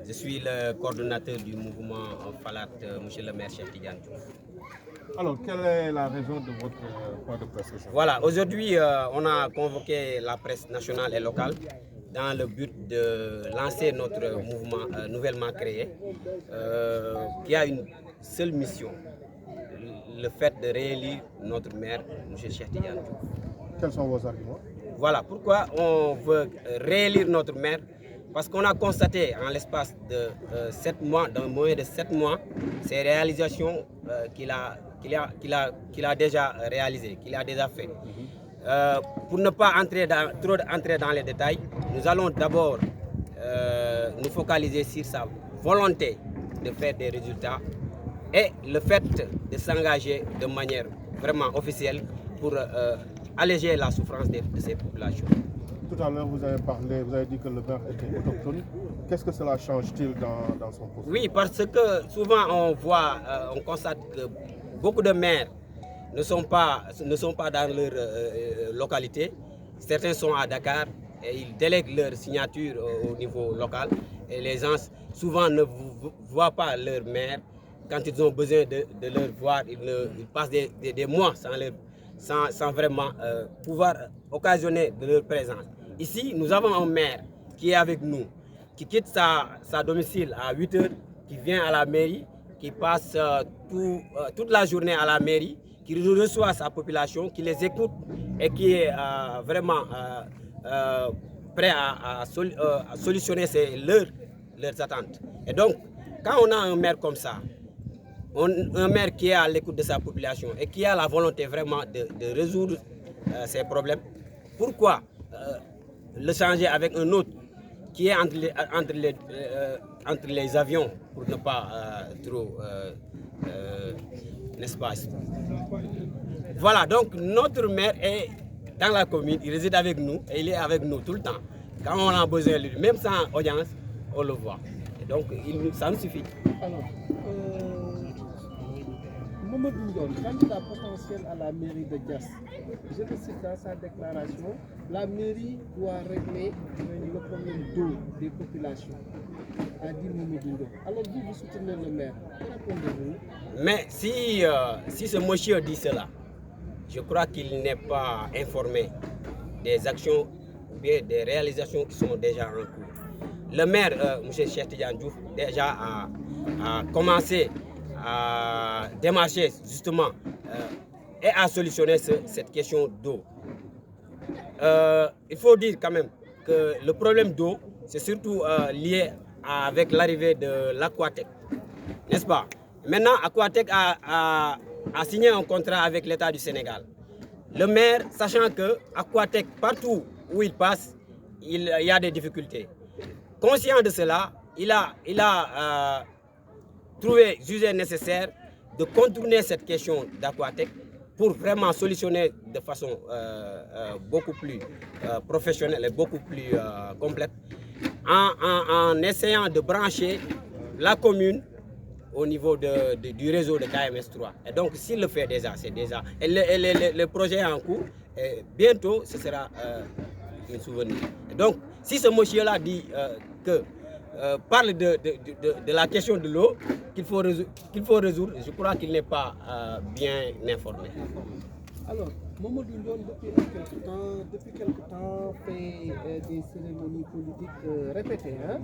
Je suis le coordonnateur du mouvement Falat, monsieur le maire Cheikh Tidiane Diouf. Alors, quelle est la raison de votre point de presse? Voilà, aujourd'hui, on a convoqué la presse nationale et locale dans le but de lancer notre mouvement nouvellement créé, qui a une seule mission, le fait de réélire notre maire, M. Cheikh Tidiane Diouf. Quels sont vos arguments? Voilà, pourquoi on veut réélire notre maire? Parce qu'on a constaté en l'espace de 7 mois, dans moins de 7 mois, ces réalisations qu'il a déjà réalisées, qu'il a déjà fait. Pour ne pas trop entrer dans les détails, nous allons d'abord nous focaliser sur sa volonté de faire des résultats et le fait de s'engager de manière vraiment officielle pour alléger la souffrance de ces populations. Tout à l'heure, vous avez dit que le maire était autochtone. Qu'est-ce que cela change-t-il dans son poste? Oui, parce que souvent on constate que beaucoup de maires ne sont pas dans leur localité. Certains sont à Dakar et ils délèguent leur signature au niveau local. Et les gens souvent ne voient pas leur maire. Quand ils ont besoin de leur voir, ils passent des mois sans vraiment pouvoir occasionner de leur présence. Ici, nous avons un maire qui est avec nous, qui quitte sa domicile à 8 h, qui vient à la mairie, qui passe toute la journée à la mairie, qui reçoit sa population, qui les écoute et qui est vraiment prêt à solutionner leurs attentes. Et donc, quand on a un maire comme ça, un maire qui est à l'écoute de sa population et qui a la volonté vraiment de résoudre ses problèmes, pourquoi le changer avec un autre qui est entre les avions pour ne pas trop, n'est-ce pas? Voilà, donc notre maire est dans la commune, il réside avec nous et il est avec nous tout le temps. Quand on a besoin de lui, même sans audience, on le voit. Et donc ça nous suffit. Alors, Mamadou Ndione, candidat potentiel à la mairie de Diass, je le cite dans sa déclaration, la mairie doit régler le problème d'eau des populations, a dit Mamadou Ndione. Alors vous soutenez le maire, que répondez-vous? Mais si ce monsieur dit cela, je crois qu'il n'est pas informé des actions ou bien des réalisations qui sont déjà en cours. Le maire, M. Cheikh Tidiane Diouf, déjà a commencé à démarcher justement et à solutionner cette question d'eau. Il faut dire quand même que le problème d'eau, c'est surtout lié avec l'arrivée de l'Aquatec, n'est-ce pas? Maintenant, Aquatec a signé un contrat avec l'État du Sénégal. Le maire, sachant que Aquatec, partout où il passe, il y a des difficultés. Conscient de cela, il a jugé nécessaire de contourner cette question d'Aquatec pour vraiment solutionner de façon beaucoup plus professionnelle et beaucoup plus complète, en essayant de brancher la commune au niveau du réseau de KMS3. Et donc, s'il le fait déjà, c'est déjà... Et le projet est en cours, et bientôt, ce sera un souvenir. Et donc, si ce monsieur-là dit parle de la question de l'eau qu'il faut résoudre, je crois qu'il n'est pas bien informé. Alors, Mamadou Ndione, depuis quelque temps, fait des cérémonies politiques répétées. Hein?